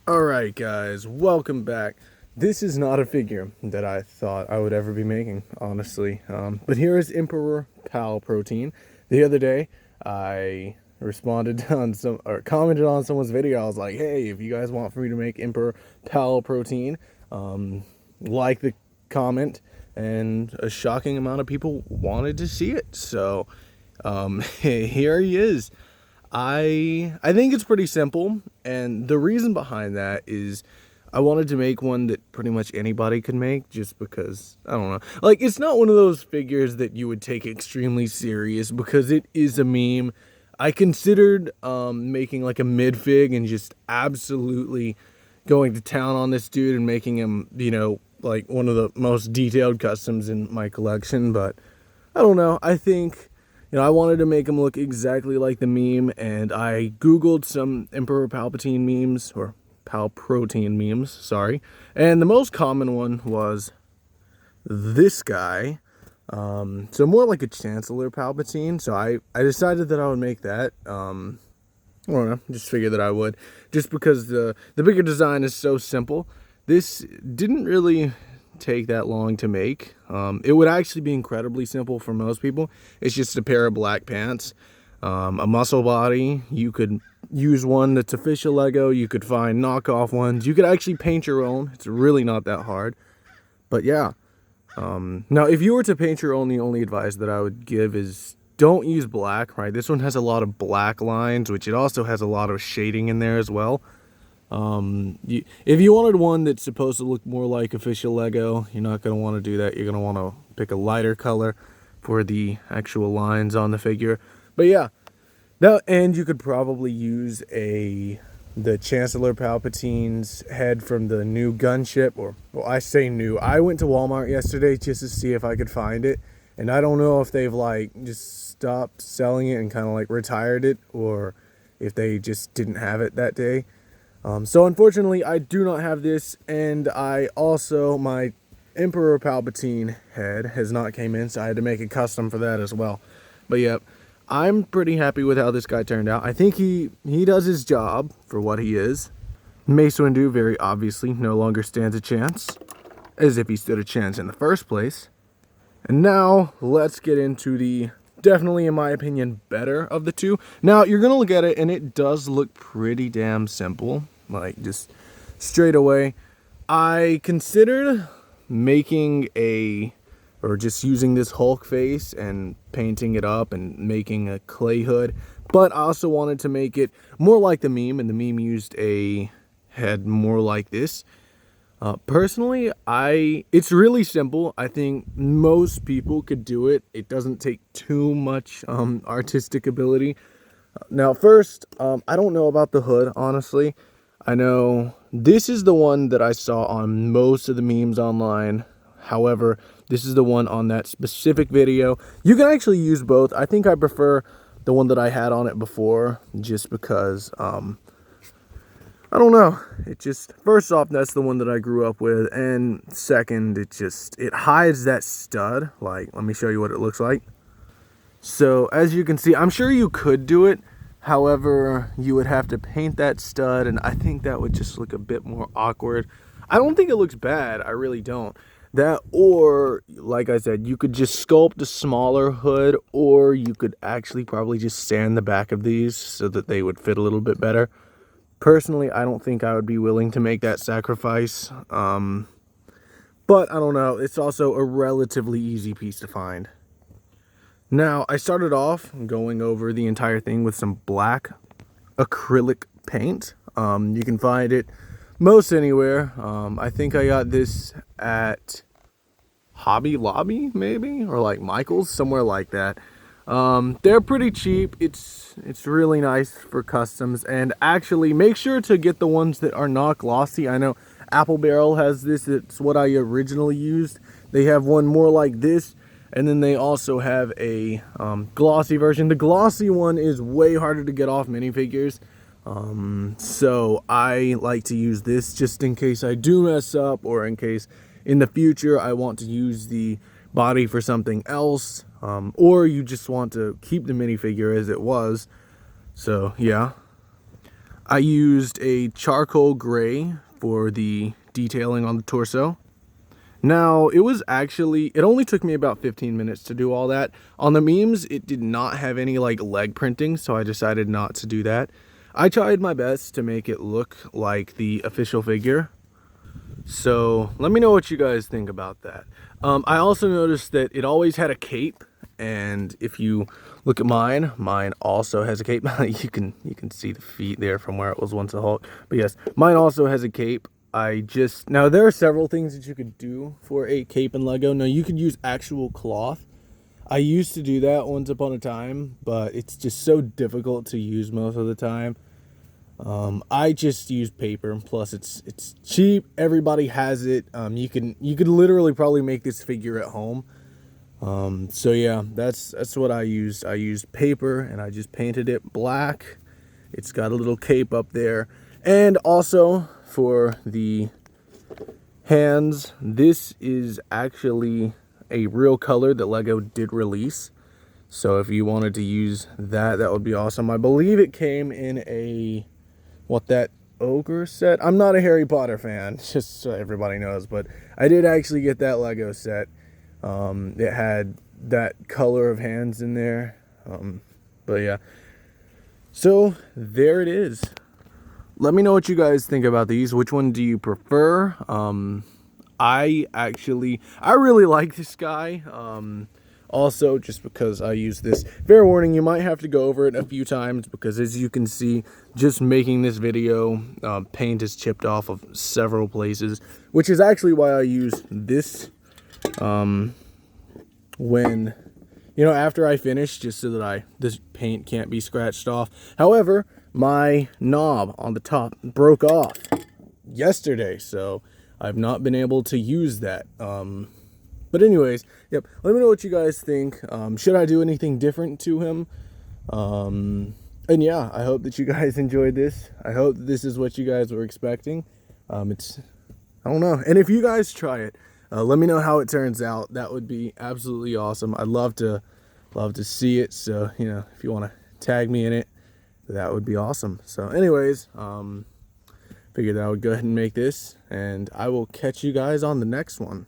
Alright guys, welcome back. This is not a figure that I thought I would ever be making, honestly. But here is Emperor Pal Protein. The other day, I responded on commented on someone's video. I was like, hey, if you guys want for me to make Emperor Pal Protein, like the comment, and a shocking amount of people wanted to see it. So, here he is. I think it's pretty simple, and the reason behind that is I wanted to make one that pretty much anybody could make, just because, I don't know, like, it's not one of those figures that you would take extremely serious because it is a meme. I considered making like a mid-fig and just absolutely going to town on this dude and making him, like one of the most detailed customs in my collection, but I don't know. I think, I wanted to make him look exactly like the meme, and I Googled some Emperor Palpatine memes, or Palprotein memes, sorry. And the most common one was this guy. So more like a Chancellor Palpatine. So I decided that I would make that. I don't know, just figured that I would. Just because the bigger design is so simple. This didn't really take that long to make. It would actually be incredibly simple for most people. It's just a pair of black pants, a muscle body. You could use one that's official Lego. You could find knockoff ones. You could actually paint your own. It's really not that hard. But yeah. Now, if you were to paint your own, the only advice that I would give is don't use black, right? This one has a lot of black lines, which it also has a lot of shading in there as well. If you wanted one that's supposed to look more like official Lego, you're not going to want to do that. You're going to want to pick a lighter color for the actual lines on the figure. But yeah, and you could probably use the Chancellor Palpatine's head from the new gunship, or, well, I say new. I went to Walmart yesterday just to see if I could find it, and I don't know if they've like just stopped selling it and kind of like retired it, or if they just didn't have it that day. So unfortunately, I do not have this, and my Emperor Palpatine head has not came in, so I had to make a custom for that as well. But yeah, I'm pretty happy with how this guy turned out. I think he does his job for what he is. Mace Windu, very obviously, no longer stands a chance, as if he stood a chance in the first place. And now, let's get into the, definitely in my opinion, better of the two. Now, you're going to look at it, and it does look pretty damn simple. Like, just straight away. I considered making just using this Hulk face and painting it up and making a clay hood. But I also wanted to make it more like the meme, and the meme used a head more like this. Personally, it's really simple. I think most people could do it. It doesn't take too much artistic ability. Now, first, I don't know about the hood, honestly. I know this is the one that I saw on most of the memes online. However, this is the one on that specific video. You can actually use both. I think I prefer the one that I had on it before, just because, I don't know. It just, first off, that's the one that I grew up with. And second, it hides that stud. Like, let me show you what it looks like. So, as you can see, I'm sure you could do it. However, you would have to paint that stud, and I think that would just look a bit more awkward. I don't think it looks bad. I really don't. That, or, like I said, you could just sculpt a smaller hood, or you could actually probably just sand the back of these so that they would fit a little bit better. Personally, I don't think I would be willing to make that sacrifice. But I don't know. It's also a relatively easy piece to find. Now, I started off going over the entire thing with some black acrylic paint. You can find it most anywhere. I think I got this at Hobby Lobby, maybe, or like Michael's, somewhere like that. They're pretty cheap. It's really nice for customs, and actually make sure to get the ones that are not glossy. I know Apple Barrel has this. It's what I originally used. They have one more like this, and then they also have a glossy version. The glossy one is way harder to get off minifigures. So I like to use this just in case I do mess up, or in case in the future I want to use the body for something else, or you just want to keep the minifigure as it was. So yeah, I used a charcoal gray for the detailing on the torso. Now, it only took me about 15 minutes to do all that. On the memes, it did not have any like leg printing, so I decided not to do that. I tried my best to make it look like the official figure. So let me know what you guys think about that. I also noticed that it always had a cape, and if you look at mine also has a cape. you can see the feet there from where it was once a Hulk. But yes, mine also has a cape. Now there are several things that you could do for a cape in Lego. Now you could use actual cloth. I used to do that once upon a time, but it's just so difficult to use most of the time. I just use paper, plus it's cheap. Everybody has it. You could literally probably make this figure at home. So yeah, that's what I used. I used paper and I just painted it black. It's got a little cape up there. And also for the hands, this is actually a real color that Lego did release. So if you wanted to use that, that would be awesome. I believe it came in that ogre set. I'm not a Harry Potter fan, just so everybody knows, but I did actually get that Lego set. It had that color of hands in there. But yeah, so there it is. Let me know what you guys think about these. Which one do you prefer? I really like this guy. Also, just because I use this, fair warning, you might have to go over it a few times because, as you can see, just making this video, paint is chipped off of several places, which is actually why I use this when, after I finish, just so that this paint can't be scratched off. However, my knob on the top broke off yesterday, so I've not been able to use that. But anyways, yep, let me know what you guys think. Should I do anything different to him? And yeah, I hope that you guys enjoyed this. I hope this is what you guys were expecting. I don't know. And if you guys try it, let me know how it turns out. That would be absolutely awesome. I'd love to see it. So, if you want to tag me in it, that would be awesome. So anyways, figured that I would go ahead and make this, and I will catch you guys on the next one.